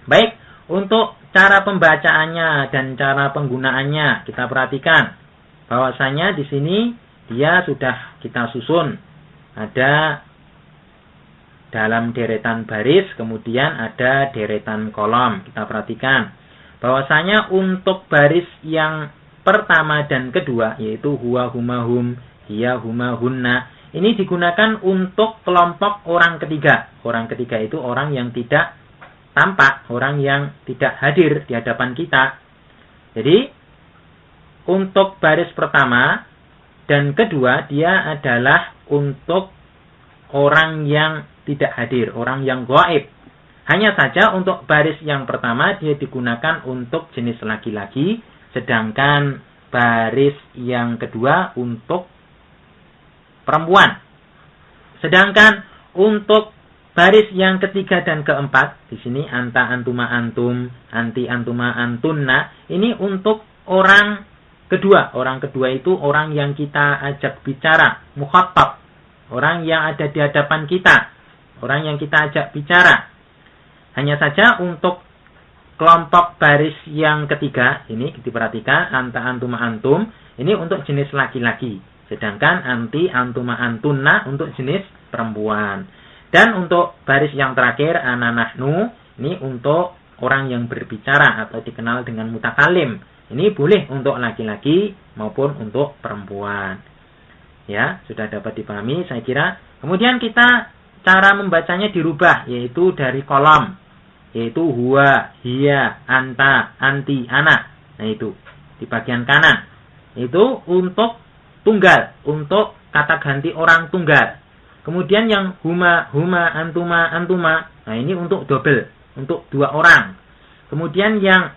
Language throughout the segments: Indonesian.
Baik, untuk cara pembacaannya dan cara penggunaannya kita perhatikan bahwasanya di sini dia sudah kita susun. Ada dalam deretan baris, kemudian ada deretan kolom. Kita perhatikan bahwasanya untuk baris yang pertama dan kedua, yaitu huwa, huma, hum, hiya, huma, hunna, ini digunakan untuk kelompok orang ketiga. Orang ketiga itu orang yang tidak tampak, orang yang tidak hadir di hadapan kita. Jadi untuk baris pertama dan kedua dia adalah untuk orang yang tidak hadir, orang yang gaib. Hanya saja untuk baris yang pertama dia digunakan untuk jenis laki-laki, sedangkan baris yang kedua untuk perempuan. Sedangkan untuk baris yang ketiga dan keempat, di sini anta, antuma, antum, anti, antuma, antunna, ini untuk orang kedua. Orang kedua itu orang yang kita ajak bicara, mukhatab. Orang yang ada di hadapan kita. Orang yang kita ajak bicara. Hanya saja untuk kelompok baris yang ketiga, ini diperhatikan, anta, antuma, antum, ini untuk jenis laki-laki. Sedangkan anti, antuma, antunna untuk jenis perempuan. Dan untuk baris yang terakhir, ana, nahnu, ini untuk orang yang berbicara atau dikenal dengan mutakalim. Ini boleh untuk laki-laki maupun untuk perempuan. Ya, sudah dapat dipahami saya kira. Kemudian kita cara membacanya dirubah, yaitu dari kolom, yaitu huwa, hiya, anta, anti, ana. Nah itu di bagian kanan. Itu untuk tunggal, untuk kata ganti orang tunggal. Kemudian yang huma, huma, antuma, antuma. Nah ini untuk double, untuk dua orang. Kemudian yang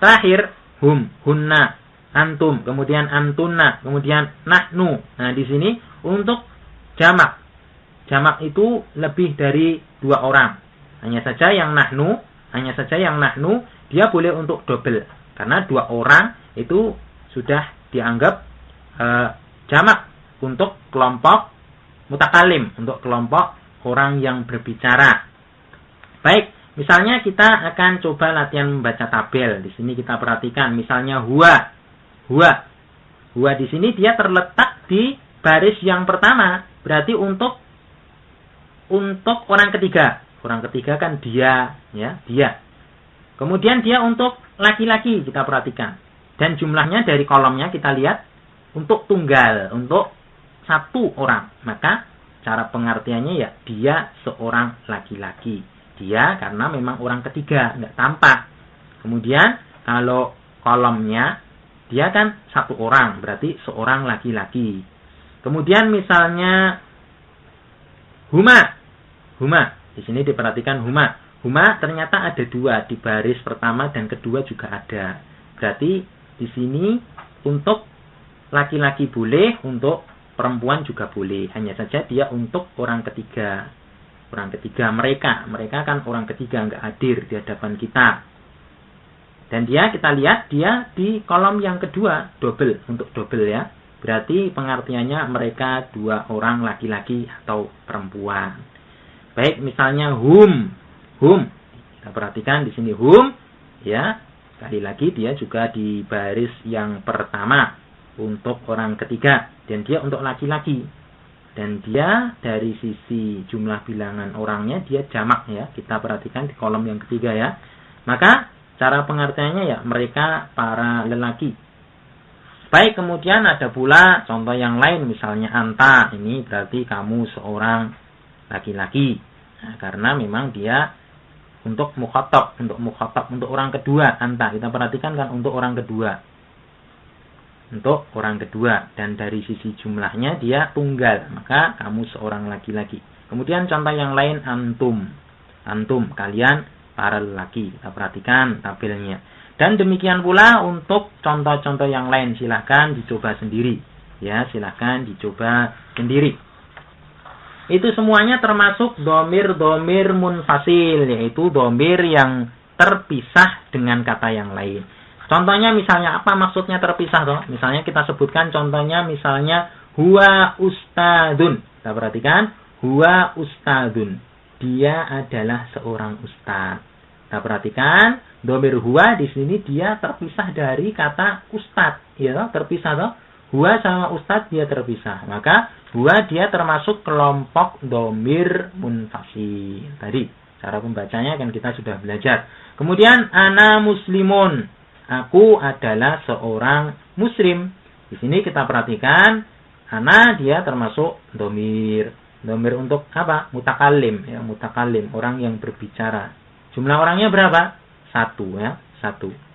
terakhir hum, hunna, antum, kemudian antunna, kemudian nahnu. Nah di sini untuk jamak. Jamak itu lebih dari dua orang. Hanya saja yang nahnu dia boleh untuk double. Karena dua orang itu sudah dianggap jamak untuk kelompok mutakalim, untuk kelompok orang yang berbicara. Baik, misalnya kita akan coba latihan membaca tabel. Di sini kita perhatikan, misalnya huwa. Huwa di sini dia terletak di baris yang pertama, berarti untuk orang ketiga. Orang ketiga kan dia, ya, dia. Kemudian dia untuk laki-laki, kita perhatikan. Dan jumlahnya dari kolomnya kita lihat untuk tunggal, untuk satu orang. Maka cara pengertiannya ya dia seorang laki-laki. Dia karena memang orang ketiga, nggak tampak. Kemudian kalau kolomnya dia kan satu orang, berarti seorang laki-laki. Kemudian misalnya huma. Di sini diperhatikan huma. Huma ternyata ada dua, di baris pertama dan kedua juga ada. Berarti di sini untuk laki-laki boleh, untuk perempuan juga boleh. Hanya saja dia untuk orang ketiga. Orang ketiga mereka kan orang ketiga, nggak hadir di hadapan kita. Dan dia kita lihat dia di kolom yang kedua, double, untuk double ya. Berarti pengertiannya mereka dua orang laki-laki atau perempuan. Baik, misalnya hum. Kita perhatikan di sini hum, ya. Sekali lagi dia juga di baris yang pertama untuk orang ketiga dan dia untuk laki-laki. Dan dia dari sisi jumlah bilangan orangnya dia jamak ya. Kita perhatikan di kolom yang ketiga ya. Maka cara pengertiannya ya mereka para lelaki. Baik, kemudian ada pula contoh yang lain, misalnya anta. Ini berarti kamu seorang laki-laki. Nah, karena memang dia untuk mukhatab, untuk orang kedua, anta. Kita perhatikan kan untuk orang kedua. Untuk orang kedua. Dan dari sisi jumlahnya dia tunggal. Maka kamu seorang laki-laki. Kemudian contoh yang lain antum. Antum, kalian para lelaki. Kita perhatikan tabelnya. Dan demikian pula untuk contoh-contoh yang lain. Silahkan dicoba sendiri. Ya, silahkan dicoba sendiri. Itu semuanya termasuk domir munfasil, yaitu domir yang terpisah dengan kata yang lain. Contohnya misalnya apa maksudnya terpisah toh? Misalnya kita sebutkan contohnya misalnya huwa ustadun. Kita perhatikan huwa ustadun. Dia adalah seorang ustaz. Kita perhatikan, domir huwa di sini dia terpisah dari kata ustad, ya, terpisah toh. Huwa sama ustad dia terpisah. Maka huwa dia termasuk kelompok domir munfasil. Tadi cara pembacanya kan kita sudah belajar. Kemudian ana muslimun, aku adalah seorang muslim. Di sini kita perhatikan, ana dia termasuk domir. Domir untuk apa? Mutakallim, ya, mutakallim, orang yang berbicara. Jumlah orangnya berapa? 1, ya, 1.